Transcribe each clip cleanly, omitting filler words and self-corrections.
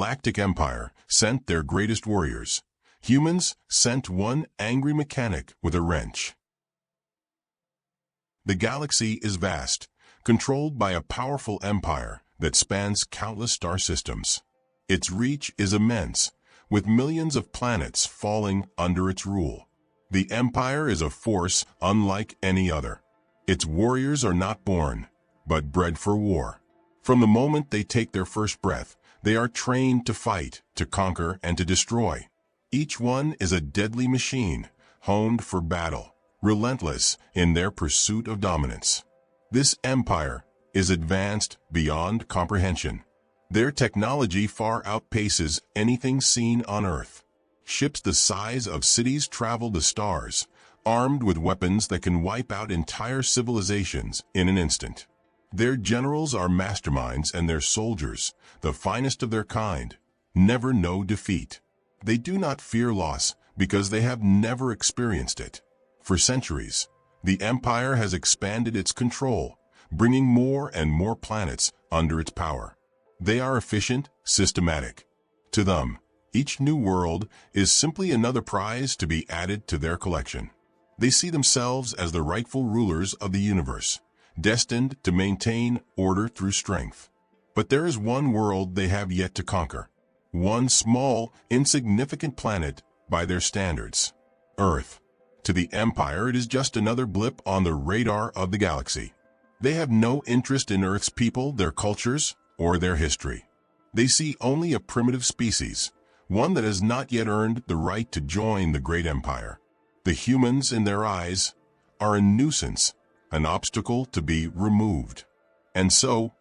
Galactic Empire sent their greatest warriors. Humans sent one angry mechanic with a wrench. The galaxy is vast, controlled by a powerful empire that spans countless star systems. Its reach is immense, with millions of planets falling under its rule. The empire is a force unlike any other. Its warriors are not born, but bred for war. From the moment they take their first breath, they are trained to fight, to conquer, and to destroy. Each one is a deadly machine, honed for battle, relentless in their pursuit of dominance. This empire is advanced beyond comprehension. Their technology far outpaces anything seen on Earth. Ships the size of cities travel the stars, armed with weapons that can wipe out entire civilizations in an instant. Their generals are masterminds, and their soldiers, the finest of their kind, never know defeat. They do not fear loss because they have never experienced it. For centuries, the empire has expanded its control, bringing more and more planets under its power. They are efficient, systematic. To them, each new world is simply another prize to be added to their collection. They see themselves as the rightful rulers of the universe, destined to maintain order through strength. But there is one world they have yet to conquer. One small, insignificant planet by their standards. Earth. To the Empire, it is just another blip on the radar of the galaxy. They have no interest in Earth's people, their cultures, or their history. They see only a primitive species, one that has not yet earned the right to join the great empire. The humans, in their eyes, are a nuisance, an obstacle to be removed. And so,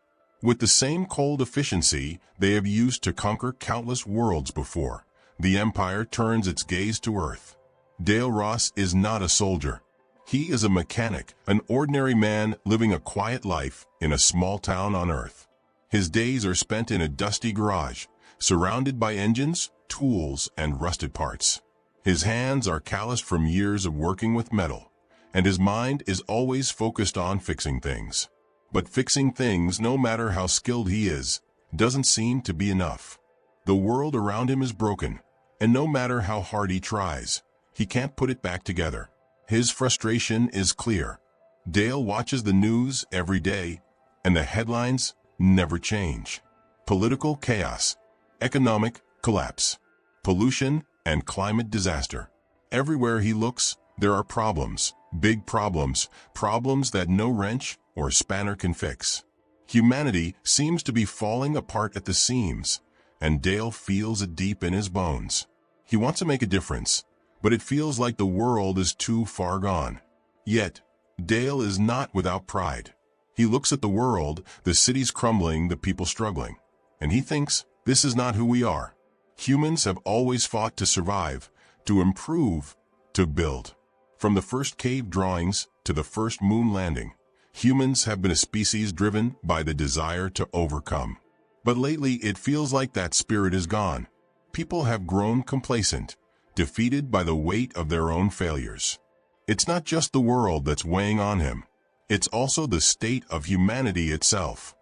with the same cold efficiency they have used to conquer countless worlds before, the Empire turns its gaze to Earth. Dale Ross is not a soldier. He is a mechanic, an ordinary man living a quiet life in a small town on Earth. His days are spent in a dusty garage, surrounded by engines, tools, and rusted parts. His hands are calloused from years of working with metal, and his mind is always focused on fixing things. But fixing things, no matter how skilled he is, doesn't seem to be enough. The world around him is broken, and no matter how hard he tries, he can't put it back together. His frustration is clear. Dale watches the news every day, and the headlines never change. Political chaos, economic collapse, pollution, and climate disaster. Everywhere he looks, there are problems, big problems, problems that no wrench or spanner can fix. Humanity seems to be falling apart at the seams, and Dale feels it deep in his bones. He wants to make a difference, but it feels like the world is too far gone. Yet, Dale is not without pride. He looks at the world, the cities crumbling, the people struggling, and he thinks, this is not who we are. Humans have always fought to survive, to improve, to build. From the first cave drawings to the first moon landing, humans have been a species driven by the desire to overcome. But lately, it feels like that spirit is gone. People have grown complacent, defeated by the weight of their own failures. It's not just the world that's weighing on him. It's also the state of humanity itself.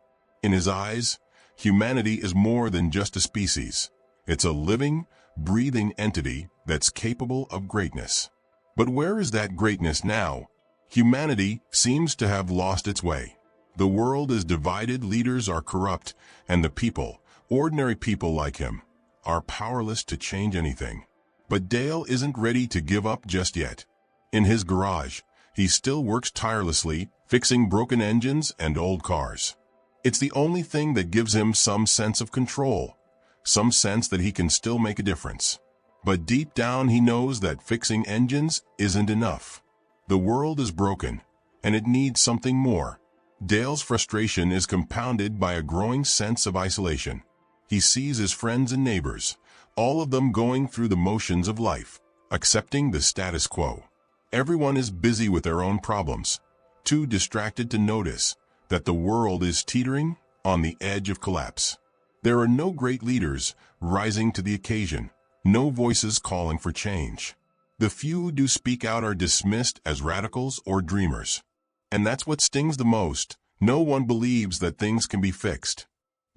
In his eyes, humanity is more than just a species. It's a living, breathing entity that's capable of greatness. But where is that greatness now? Humanity seems to have lost its way. The world is divided, leaders are corrupt, and the people, ordinary people like him, are powerless to change anything. But Dale isn't ready to give up just yet. In his garage, he still works tirelessly, fixing broken engines and old cars. It's the only thing that gives him some sense of control, some sense that he can still make a difference. But deep down he knows that fixing engines isn't enough. The world is broken, and it needs something more. Dale's frustration is compounded by a growing sense of isolation. He sees his friends and neighbors, all of them going through the motions of life, accepting the status quo. Everyone is busy with their own problems, too distracted to notice that the world is teetering on the edge of collapse. There are no great leaders rising to the occasion, no voices calling for change. The few who do speak out are dismissed as radicals or dreamers. And that's what stings the most. No one believes that things can be fixed.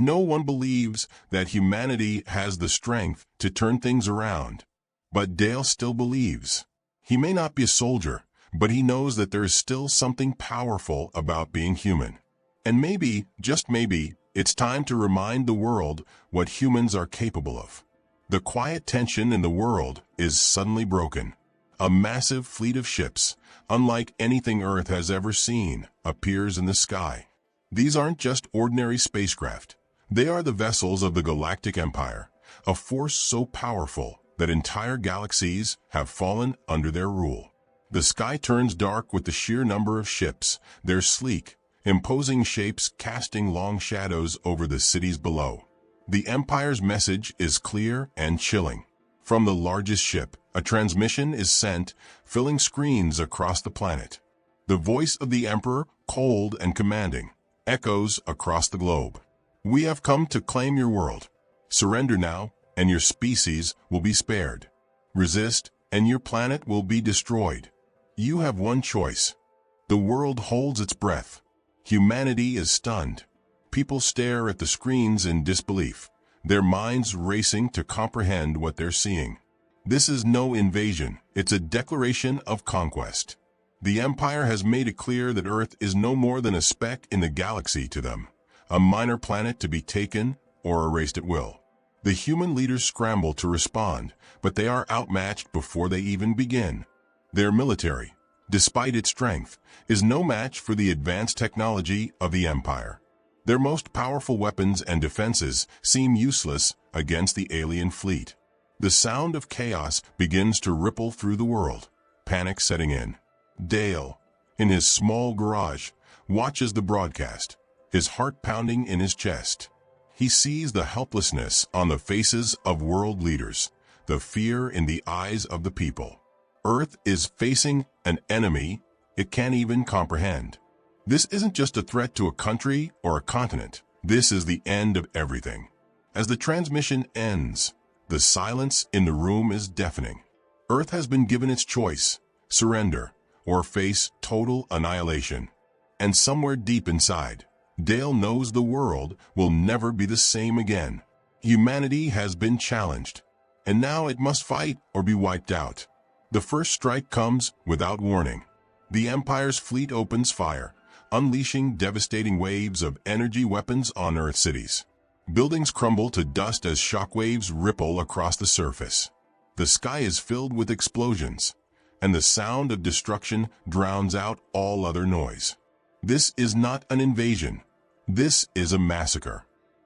No one believes that humanity has the strength to turn things around. But Dale still believes. He may not be a soldier, but he knows that there is still something powerful about being human. And maybe, just maybe, it's time to remind the world what humans are capable of. The quiet tension in the world is suddenly broken. A massive fleet of ships, unlike anything Earth has ever seen, appears in the sky. These aren't just ordinary spacecraft. They are the vessels of the Galactic Empire, a force so powerful that entire galaxies have fallen under their rule. The sky turns dark with the sheer number of ships, their sleek, imposing shapes casting long shadows over the cities below. The Empire's message is clear and chilling. From the largest ship, a transmission is sent, filling screens across the planet. The voice of the Emperor, cold and commanding, echoes across the globe. We have come to claim your world. Surrender now, and your species will be spared. Resist, and your planet will be destroyed. You have one choice. The world holds its breath. Humanity is stunned. People stare at the screens in disbelief, their minds racing to comprehend what they're seeing. This is no invasion, it's a declaration of conquest. The Empire has made it clear that Earth is no more than a speck in the galaxy to them, a minor planet to be taken or erased at will. The human leaders scramble to respond, but they are outmatched before they even begin. Their military, despite its strength, is no match for the advanced technology of the Empire. Their most powerful weapons and defenses seem useless against the alien fleet. The sound of chaos begins to ripple through the world, panic setting in. Dale, in his small garage, watches the broadcast, his heart pounding in his chest. He sees the helplessness on the faces of world leaders, the fear in the eyes of the people. Earth is facing an enemy it can't even comprehend. This isn't just a threat to a country or a continent. This is the end of everything. As the transmission ends, the silence in the room is deafening. Earth has been given its choice: surrender or face total annihilation. And somewhere deep inside, Dale knows the world will never be the same again. Humanity has been challenged, and now it must fight or be wiped out. The first strike comes without warning. The Empire's fleet opens fire, unleashing devastating waves of energy weapons on Earth cities. Buildings crumble to dust as shockwaves ripple across the surface. The sky is filled with explosions, and the sound of destruction drowns out all other noise. This is not an invasion. This is a massacre.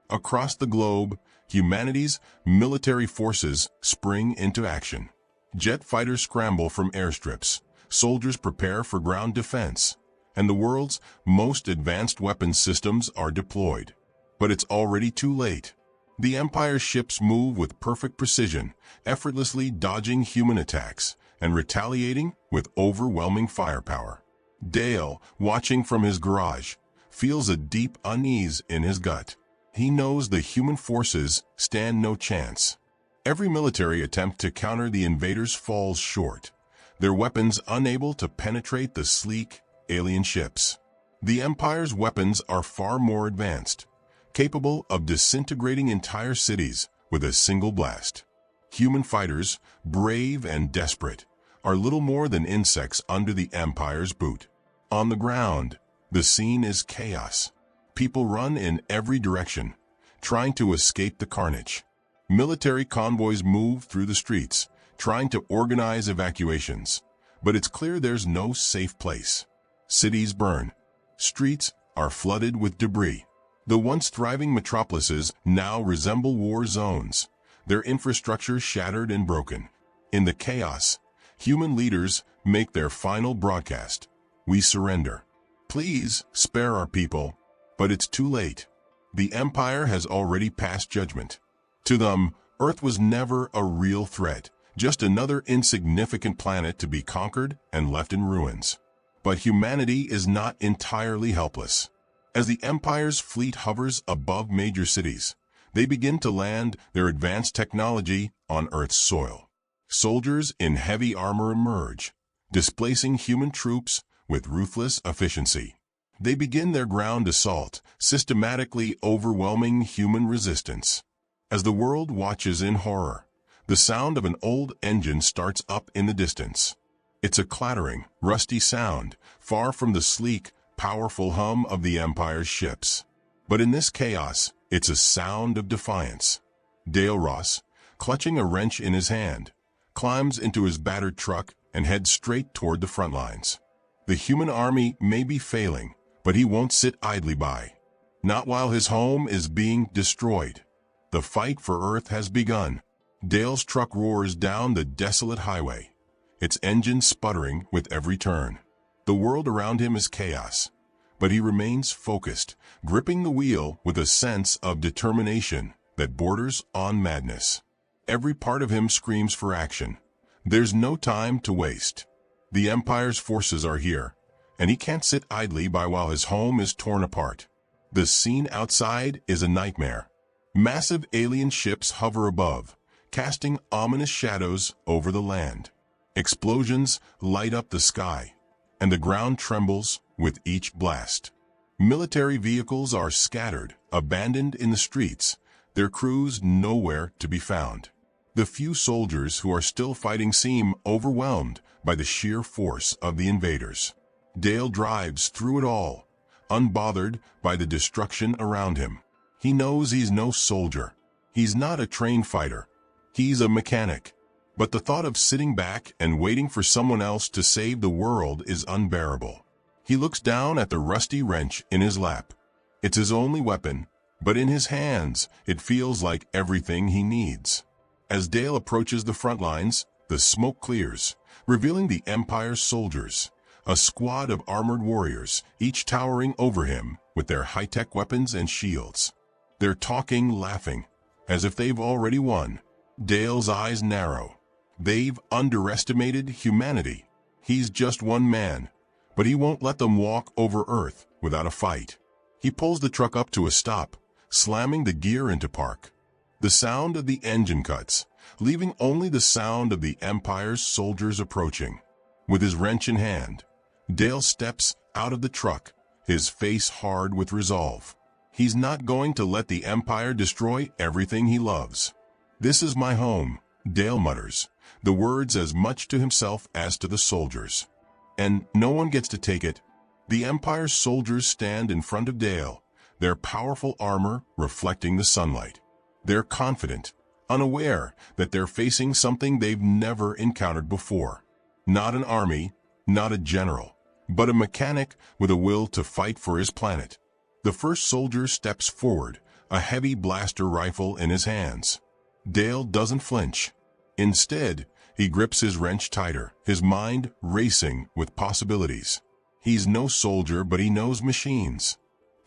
Across the globe, humanity's military forces spring into action. Jet fighters scramble from airstrips, soldiers prepare for ground defense, and the world's most advanced weapons systems are deployed. But it's already too late. The Empire's ships move with perfect precision, effortlessly dodging human attacks and retaliating with overwhelming firepower. Dale, watching from his garage, feels a deep unease in his gut. He knows the human forces stand no chance. Every military attempt to counter the invaders falls short, their weapons unable to penetrate the sleek, alien ships. The Empire's weapons are far more advanced, capable of disintegrating entire cities with a single blast. Human fighters, brave and desperate, are little more than insects under the Empire's boot. On the ground, the scene is chaos. People run in every direction, trying to escape the carnage. Military convoys move through the streets, trying to organize evacuations, but it's clear there's no safe place. Cities burn. Streets are flooded with debris. The once thriving metropolises now resemble war zones, their infrastructure shattered and broken. In the chaos, human leaders make their final broadcast: "We surrender. Please spare our people." But it's too late. The Empire has already passed judgment. To them, Earth was never a real threat, just another insignificant planet to be conquered and left in ruins. But humanity is not entirely helpless. As the Empire's fleet hovers above major cities, they begin to land their advanced technology on Earth's soil. Soldiers in heavy armor emerge, displacing human troops with ruthless efficiency. They begin their ground assault, systematically overwhelming human resistance. As the world watches in horror, the sound of an old engine starts up in the distance. It's a clattering, rusty sound, far from the sleek, powerful hum of the Empire's ships. But in this chaos, it's a sound of defiance. Dale Ross, clutching a wrench in his hand, climbs into his battered truck and heads straight toward the front lines. The human army may be failing, but he won't sit idly by. Not while his home is being destroyed. The fight for Earth has begun. Dale's truck roars down the desolate highway, its engine sputtering with every turn. The world around him is chaos, but he remains focused, gripping the wheel with a sense of determination that borders on madness. Every part of him screams for action. There's no time to waste. The Empire's forces are here, and he can't sit idly by while his home is torn apart. The scene outside is a nightmare. Massive alien ships hover above, casting ominous shadows over the land. Explosions light up the sky, and the ground trembles with each blast. Military vehicles are scattered, abandoned in the streets, their crews nowhere to be found. The few soldiers who are still fighting seem overwhelmed by the sheer force of the invaders. Dale drives through it all, unbothered by the destruction around him. He knows he's no soldier. He's not a trained fighter. He's a mechanic. But the thought of sitting back and waiting for someone else to save the world is unbearable. He looks down at the rusty wrench in his lap. It's his only weapon, but in his hands, it feels like everything he needs. As Dale approaches the front lines, the smoke clears, revealing the Empire's soldiers, a squad of armored warriors, each towering over him with their high-tech weapons and shields. They're talking, laughing, as if they've already won. Dale's eyes narrow. They've underestimated humanity. He's just one man, but he won't let them walk over Earth without a fight. He pulls the truck up to a stop, slamming the gear into park. The sound of the engine cuts, leaving only the sound of the Empire's soldiers approaching. With his wrench in hand, Dale steps out of the truck, his face hard with resolve. He's not going to let the Empire destroy everything he loves. "This is my home," Dale mutters, the words as much to himself as to the soldiers. "And no one gets to take it." The Empire's soldiers stand in front of Dale, their powerful armor reflecting the sunlight. They're confident, unaware that they're facing something they've never encountered before. Not an army, not a general, but a mechanic with a will to fight for his planet. The first soldier steps forward, a heavy blaster rifle in his hands. Dale doesn't flinch. Instead, he grips his wrench tighter, his mind racing with possibilities. He's no soldier, but he knows machines.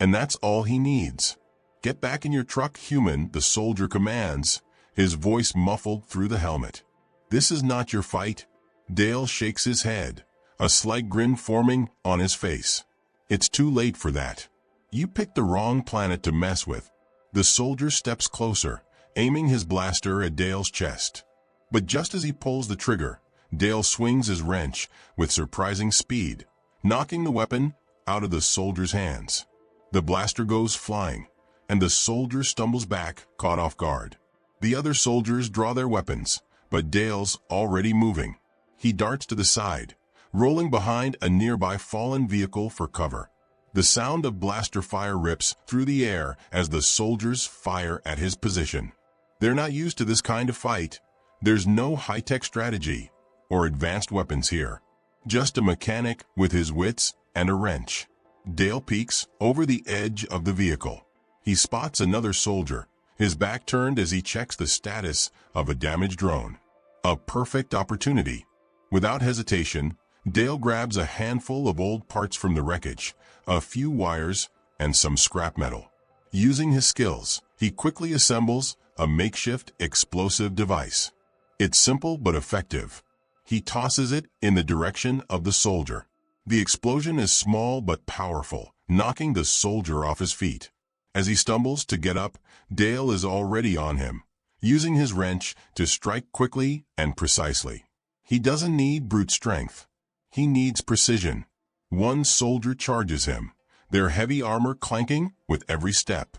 And that's all he needs. "Get back in your truck, human," the soldier commands, his voice muffled through the helmet. "This is not your fight." Dale shakes his head, a slight grin forming on his face. "It's too late for that. You picked the wrong planet to mess with." The soldier steps closer, aiming his blaster at Dale's chest. But just as he pulls the trigger, Dale swings his wrench with surprising speed, knocking the weapon out of the soldier's hands. The blaster goes flying, and the soldier stumbles back, caught off guard. The other soldiers draw their weapons, but Dale's already moving. He darts to the side, rolling behind a nearby fallen vehicle for cover. The sound of blaster fire rips through the air as the soldiers fire at his position. They're not used to this kind of fight. There's no high-tech strategy or advanced weapons here. Just a mechanic with his wits and a wrench. Dale peeks over the edge of the vehicle. He spots another soldier, his back turned as he checks the status of a damaged drone. A perfect opportunity. Without hesitation, Dale grabs a handful of old parts from the wreckage, a few wires, and some scrap metal. Using his skills, he quickly assembles a makeshift explosive device. It's simple but effective. He tosses it in the direction of the soldier. The explosion is small but powerful, knocking the soldier off his feet. As he stumbles to get up, Dale is already on him, using his wrench to strike quickly and precisely. He doesn't need brute strength. He needs precision. One soldier charges him, their heavy armor clanking with every step.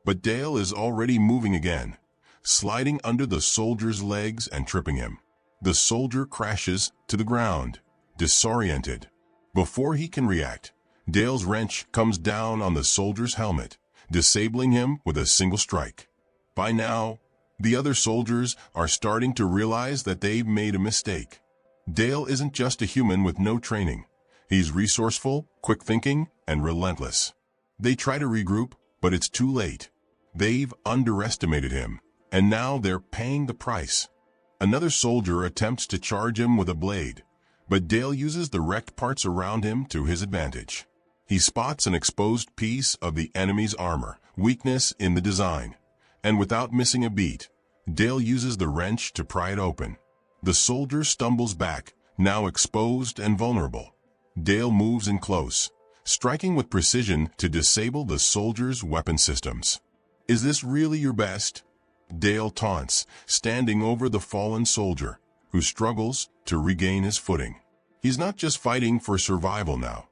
But Dale is already moving again, sliding under the soldier's legs and tripping him. The soldier crashes to the ground, disoriented. Before he can react, Dale's wrench comes down on the soldier's helmet, disabling him with a single strike. By now, the other soldiers are starting to realize that they've made a mistake. Dale isn't just a human with no training. He's resourceful, quick-thinking, and relentless. They try to regroup, but it's too late. They've underestimated him, and now they're paying the price. Another soldier attempts to charge him with a blade, but Dale uses the wrecked parts around him to his advantage. He spots an exposed piece of the enemy's armor, weakness in the design, and without missing a beat, Dale uses the wrench to pry it open. The soldier stumbles back, now exposed and vulnerable. Dale moves in close, striking with precision to disable the soldier's weapon systems. "Is this really your best?" Dale taunts, standing over the fallen soldier, who struggles to regain his footing. He's not just fighting for survival now.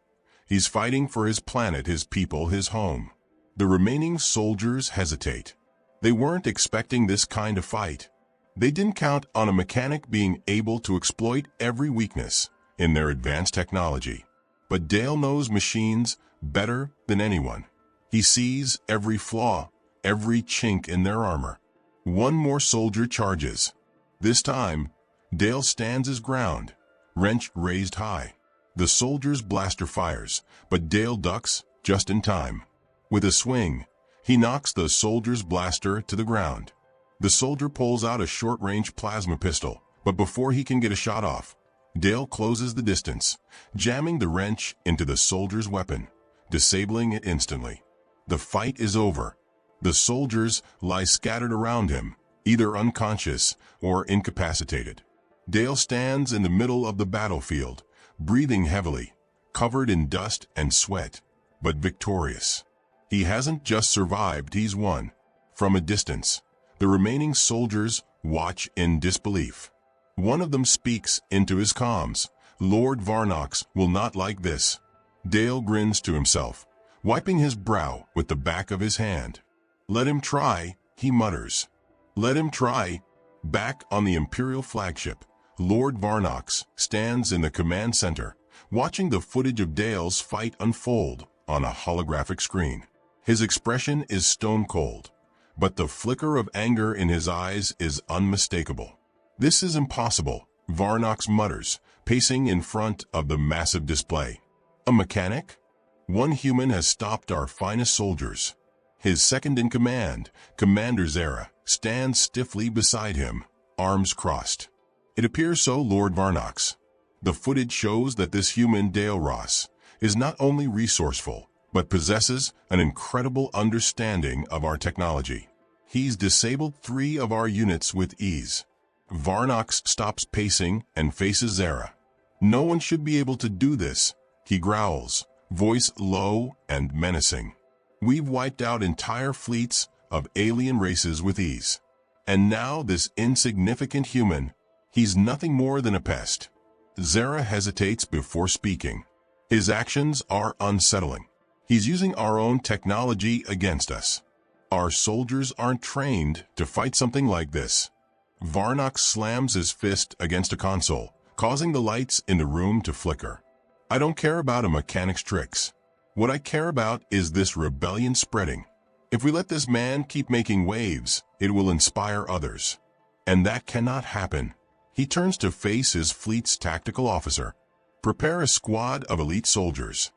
He's fighting for his planet, his people, his home. The remaining soldiers hesitate. They weren't expecting this kind of fight. They didn't count on a mechanic being able to exploit every weakness in their advanced technology. But Dale knows machines better than anyone. He sees every flaw, every chink in their armor. One more soldier charges. This time, Dale stands his ground, wrench raised high. The soldier's blaster fires, but Dale ducks just in time. With a swing, he knocks the soldier's blaster to the ground. The soldier pulls out a short-range plasma pistol, but before he can get a shot off, Dale closes the distance, jamming the wrench into the soldier's weapon, disabling it instantly. The fight is over. The soldiers lie scattered around him, either unconscious or incapacitated. Dale stands in the middle of the battlefield, breathing heavily, covered in dust and sweat, but victorious. He hasn't just survived, he's won. From a distance, the remaining soldiers watch in disbelief. One of them speaks into his comms. "Lord Varnox will not like this." Dale grins to himself, wiping his brow with the back of his hand. "Let him try," he mutters. "Let him try." Back on the Imperial flagship, Lord Varnox stands in the command center, watching the footage of Dale's fight unfold on a holographic screen. His expression is stone cold, but the flicker of anger in his eyes is unmistakable. "This is impossible," Varnox mutters, pacing in front of the massive display. "A mechanic? One human has stopped our finest soldiers." His second-in-command, Commander Zera, stands stiffly beside him, arms crossed. It appears so, Lord Varnox. The footage shows that this human, Dale Ross, is not only resourceful, but possesses an incredible understanding of our technology. He's disabled 3 of our units with ease. Varnox stops pacing and faces Zera. "No one should be able to do this," he growls, voice low and menacing. "We've wiped out entire fleets of alien races with ease. And now this insignificant human, he's nothing more than a pest." Zera hesitates before speaking. His actions are unsettling. He's using our own technology against us. Our soldiers aren't trained to fight something like this. Varnox slams his fist against a console, causing the lights in the room to flicker. "I don't care about a mechanic's tricks. What I care about is this rebellion spreading. If we let this man keep making waves, it will inspire others. And that cannot happen." He turns to face his fleet's tactical officer. "Prepare a squad of elite soldiers.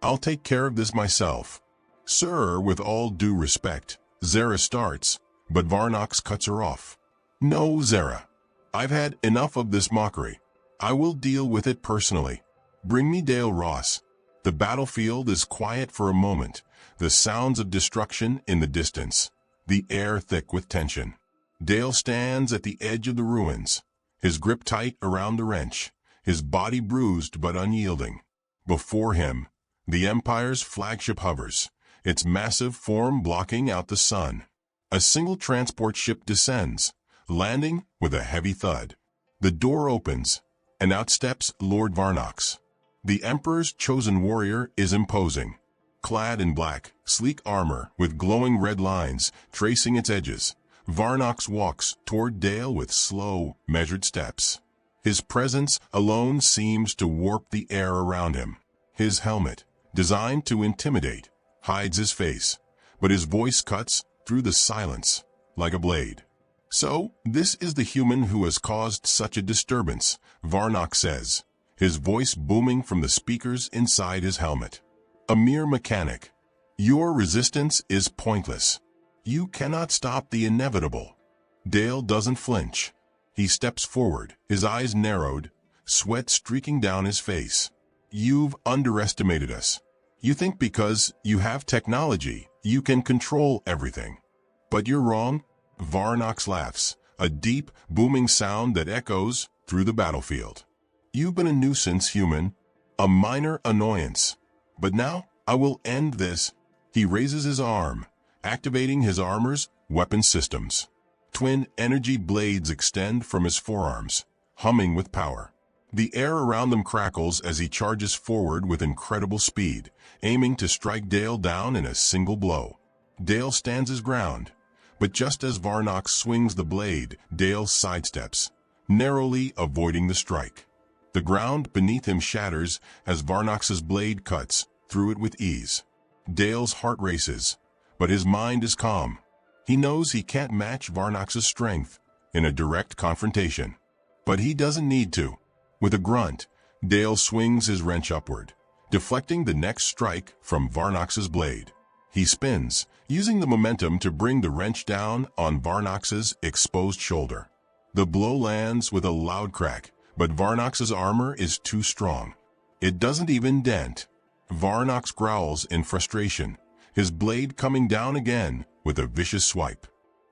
I'll take care of this myself." "Sir, with all due respect," Zera starts, but Varnox cuts her off. "No, Zera. I've had enough of this mockery. I will deal with it personally. Bring me Dale Ross." The battlefield is quiet for a moment, the sounds of destruction in the distance, the air thick with tension. Dale stands at the edge of the ruins, his grip tight around the wrench, his body bruised but unyielding. Before him, the Empire's flagship hovers, its massive form blocking out the sun. A single transport ship descends, landing with a heavy thud. The door opens, and out steps Lord Varnox. The Emperor's chosen warrior is imposing. Clad in black, sleek armor with glowing red lines tracing its edges, Varnox walks toward Dale with slow, measured steps. His presence alone seems to warp the air around him. His helmet, designed to intimidate, hides his face, but his voice cuts through the silence like a blade. "So, this is the human who has caused such a disturbance," Varnox says, his voice booming from the speakers inside his helmet. "A mere mechanic. Your resistance is pointless. You cannot stop the inevitable." Dale doesn't flinch. He steps forward, his eyes narrowed, sweat streaking down his face. "You've underestimated us. You think because you have technology, you can control everything. But you're wrong." Varnox laughs, a deep, booming sound that echoes through the battlefield. "You've been a nuisance, human, a minor annoyance. But now, I will end this." He raises his arm, activating his armor's weapon systems. Twin energy blades extend from his forearms, humming with power. The air around them crackles as he charges forward with incredible speed, aiming to strike Dale down in a single blow. Dale stands his ground, but just as Varnox swings the blade, Dale sidesteps, narrowly avoiding the strike. The ground beneath him shatters as Varnox's blade cuts through it with ease. Dale's heart races, but his mind is calm. He knows he can't match Varnox's strength in a direct confrontation. But he doesn't need to. With a grunt, Dale swings his wrench upward, deflecting the next strike from Varnox's blade. He spins, using the momentum to bring the wrench down on Varnox's exposed shoulder. The blow lands with a loud crack, but Varnox's armor is too strong. It doesn't even dent. Varnox growls in frustration, his blade coming down again with a vicious swipe.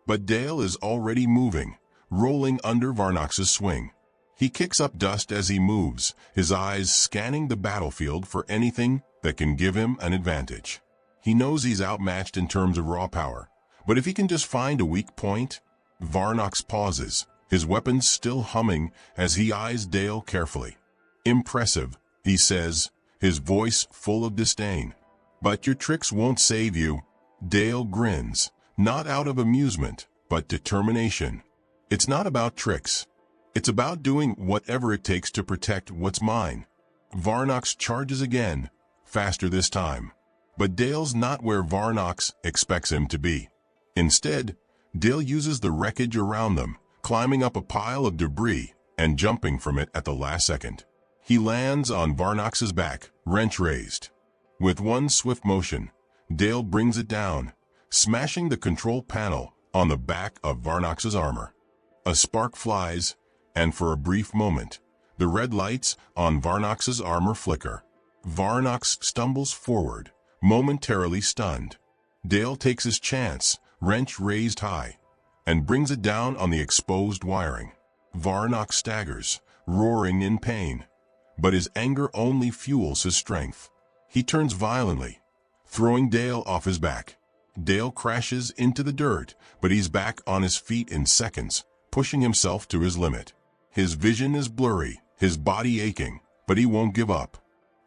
But Dale is already moving, rolling under Varnox's swing. He kicks up dust as he moves, his eyes scanning the battlefield for anything that can give him an advantage. He knows he's outmatched in terms of raw power, but if he can just find a weak point... Varnox pauses, his weapons still humming as he eyes Dale carefully. "Impressive," he says, his voice full of disdain. "But your tricks won't save you." Dale grins, not out of amusement, but determination. It's not about tricks. It's about doing whatever it takes to protect what's mine. Varnox charges again, faster this time. But Dale's not where Varnox expects him to be. Instead, Dale uses the wreckage around them, climbing up a pile of debris and jumping from it at the last second. He lands on Varnox's back, wrench raised. With one swift motion, Dale brings it down, smashing the control panel on the back of Varnox's armor. A spark flies, and for a brief moment, the red lights on Varnox's armor flicker. Varnox stumbles forward, momentarily stunned. Dale takes his chance, wrench raised high, and brings it down on the exposed wiring. Varnox staggers, roaring in pain, but his anger only fuels his strength. He turns violently, throwing Dale off his back. Dale crashes into the dirt, but he's back on his feet in seconds, pushing himself to his limit. His vision is blurry, his body aching, but he won't give up.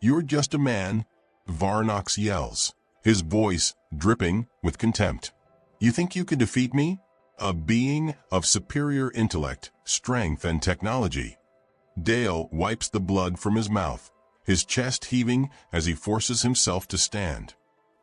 "You're just a man," Varnox yells, his voice dripping with contempt. "You think you can defeat me? A being of superior intellect, strength, and technology." Dale wipes the blood from his mouth, his chest heaving as he forces himself to stand.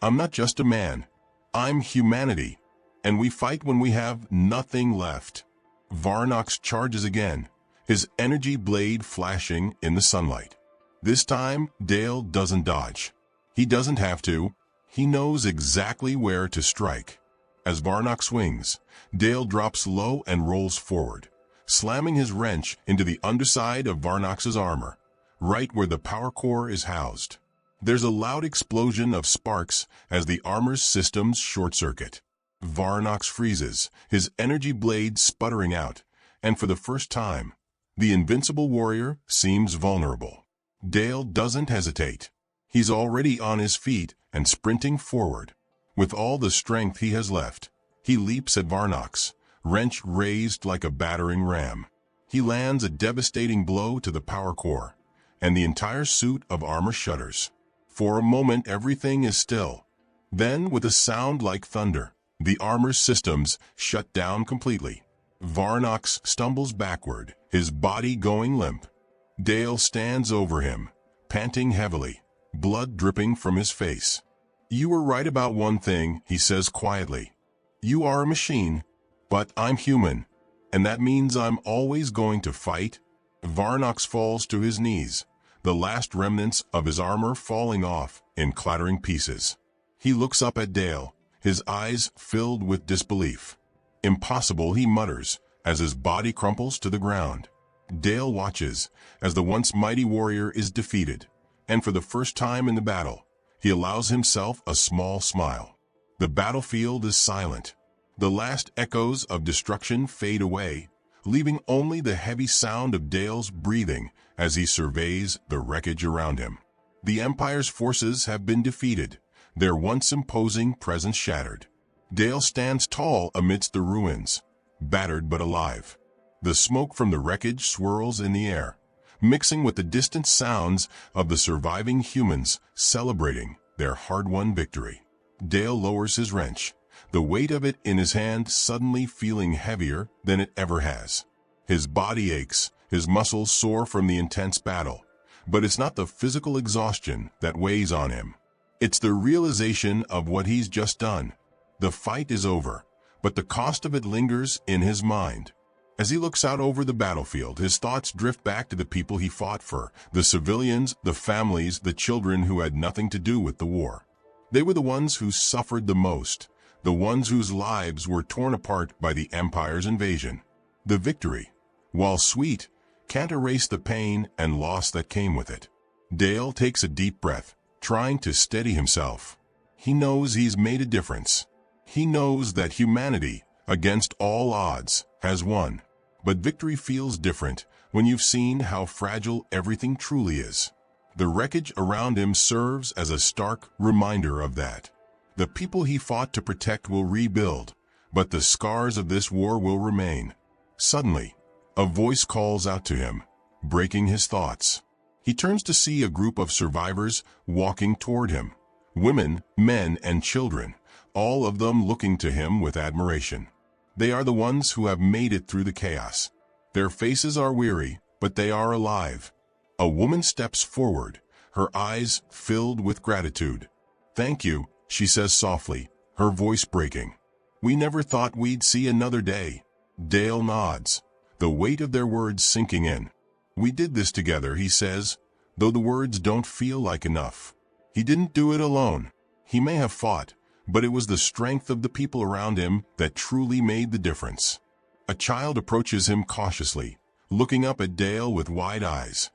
"I'm not just a man. I'm humanity, and we fight when we have nothing left." Varnox charges again, his energy blade flashing in the sunlight. This time, Dale doesn't dodge. He doesn't have to. He knows exactly where to strike. As Varnox swings, Dale drops low and rolls forward, slamming his wrench into the underside of Varnox's armor, right where the power core is housed. There's a loud explosion of sparks as the armor's systems short-circuit. Varnox freezes, his energy blade sputtering out, and for the first time, the invincible warrior seems vulnerable. Dale doesn't hesitate. He's already on his feet and sprinting forward. With all the strength he has left, he leaps at Varnox, wrench raised like a battering ram. He lands a devastating blow to the power core, and the entire suit of armor shudders. For a moment everything is still. Then, with a sound like thunder, the armor systems shut down completely. Varnox stumbles backward, his body going limp. Dale stands over him, panting heavily, blood dripping from his face. "You were right about one thing," he says quietly. "You are a machine, but I'm human, and that means I'm always going to fight." Varnox falls to his knees, the last remnants of his armor falling off in clattering pieces. He looks up at Dale, his eyes filled with disbelief. "Impossible," he mutters, as his body crumples to the ground. Dale watches as the once mighty warrior is defeated, and for the first time in the battle, he allows himself a small smile. The battlefield is silent. The last echoes of destruction fade away, leaving only the heavy sound of Dale's breathing as he surveys the wreckage around him. The Empire's forces have been defeated, their once imposing presence shattered. Dale stands tall amidst the ruins, battered but alive. The smoke from the wreckage swirls in the air, mixing with the distant sounds of the surviving humans celebrating their hard-won victory. Dale lowers his wrench, the weight of it in his hand suddenly feeling heavier than it ever has. His body aches, his muscles sore from the intense battle, but it's not the physical exhaustion that weighs on him. It's the realization of what he's just done. The fight is over, but the cost of it lingers in his mind. As he looks out over the battlefield, his thoughts drift back to the people he fought for, the civilians, the families, the children who had nothing to do with the war. They were the ones who suffered the most, the ones whose lives were torn apart by the Empire's invasion. The victory, while sweet, can't erase the pain and loss that came with it. Dale takes a deep breath, trying to steady himself. He knows he's made a difference. He knows that humanity, against all odds, has won. But victory feels different when you've seen how fragile everything truly is. The wreckage around him serves as a stark reminder of that. The people he fought to protect will rebuild, but the scars of this war will remain. Suddenly, a voice calls out to him, breaking his thoughts. He turns to see a group of survivors walking toward him. Women, men, and children, all of them looking to him with admiration. They are the ones who have made it through the chaos. Their faces are weary, but they are alive. A woman steps forward, her eyes filled with gratitude. "Thank you," she says softly, her voice breaking. "We never thought we'd see another day." Dale nods, the weight of their words sinking in. "We did this together," he says, though the words don't feel like enough. He didn't do it alone. He may have fought, but it was the strength of the people around him that truly made the difference. A child approaches him cautiously, looking up at Dale with wide eyes.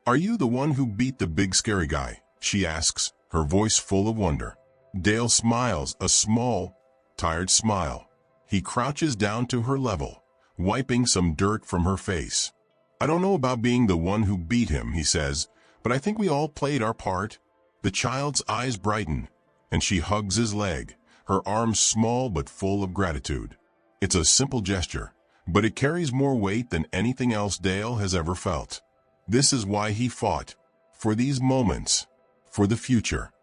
"Are you the one who beat the big scary guy?" she asks, her voice full of wonder. Dale smiles, a small, tired smile. He crouches down to her level, wiping some dirt from her face. "I don't know about being the one who beat him," he says, "but I think we all played our part." The child's eyes brighten, and she hugs his leg, her arms small but full of gratitude. It's a simple gesture, but it carries more weight than anything else Dale has ever felt. This is why he fought, for these moments, for the future.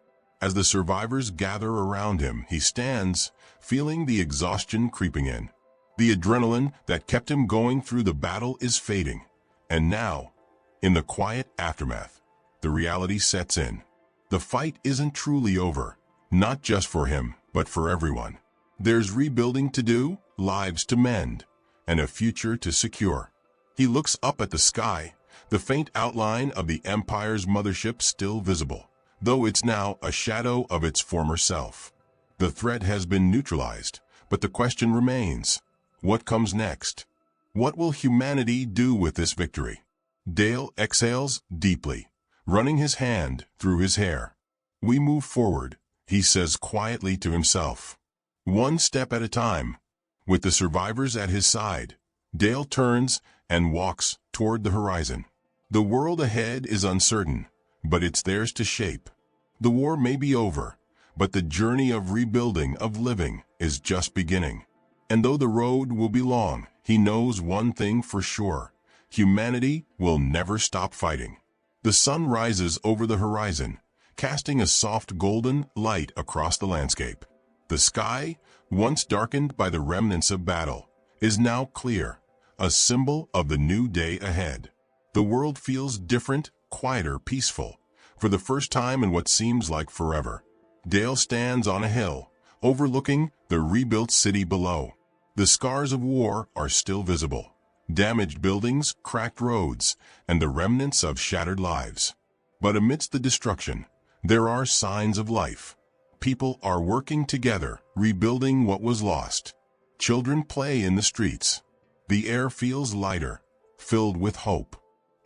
As the survivors gather around him, he stands, feeling the exhaustion creeping in. The adrenaline that kept him going through the battle is fading, and now, in the quiet aftermath, the reality sets in. The fight isn't truly over, not just for him, but for everyone. There's rebuilding to do, lives to mend, and a future to secure. He looks up at the sky, the faint outline of the Empire's mothership still visible, though it's now a shadow of its former self. The threat has been neutralized, but the question remains, what comes next? What will humanity do with this victory? Dale exhales deeply, running his hand through his hair. "We move forward," he says quietly to himself. "One step at a time." With the survivors at his side, Dale turns and walks toward the horizon. The world ahead is uncertain, but it's theirs to shape. The war may be over, but the journey of rebuilding, of living, is just beginning. And though the road will be long, he knows one thing for sure: humanity will never stop fighting. The sun rises over the horizon, casting a soft golden light across the landscape. The sky, once darkened by the remnants of battle, is now clear, a symbol of the new day ahead. The world feels different, quieter, peaceful. For the first time in what seems like forever, Dale stands on a hill, overlooking the rebuilt city below. The scars of war are still visible. Damaged buildings, cracked roads, and the remnants of shattered lives. But amidst the destruction, there are signs of life. People are working together, rebuilding what was lost. Children play in the streets. The air feels lighter, filled with hope.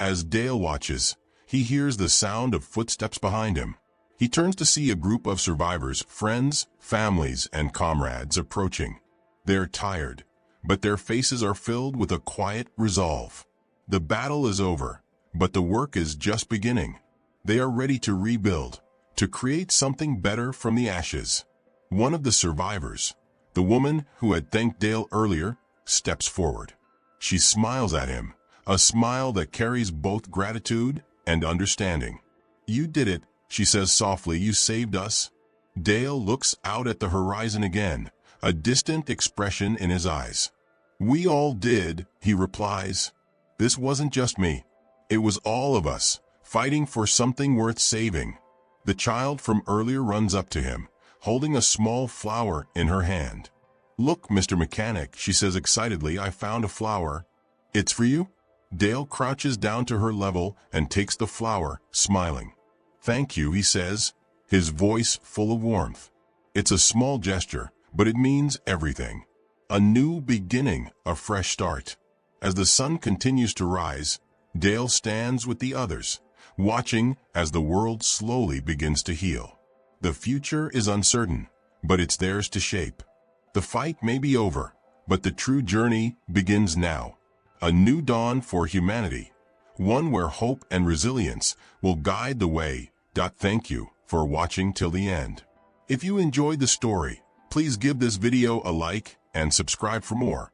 As Dale watches, he hears the sound of footsteps behind him. He turns to see a group of survivors, friends, families, and comrades approaching. They're tired, but their faces are filled with a quiet resolve. The battle is over, but the work is just beginning. They are ready to rebuild, to create something better from the ashes. One of the survivors, the woman who had thanked Dale earlier, steps forward. She smiles at him, a smile that carries both gratitude and understanding. "You did it," she says softly. "You saved us." Dale looks out at the horizon again, a distant expression in his eyes. "We all did," he replies. "This wasn't just me. It was all of us, fighting for something worth saving." The child from earlier runs up to him, holding a small flower in her hand. "Look, Mr. Mechanic," she says excitedly, "I found a flower." "It's for you?" Dale crouches down to her level and takes the flower, smiling. "Thank you," he says, his voice full of warmth. It's a small gesture, but it means everything. A new beginning, a fresh start. As the sun continues to rise, Dale stands with the others, watching as the world slowly begins to heal. The future is uncertain, but it's theirs to shape. The fight may be over, but the true journey begins now. A new dawn for humanity, one where hope and resilience will guide the way. Thank you for watching till the end. If you enjoyed the story, please give this video a like and subscribe for more.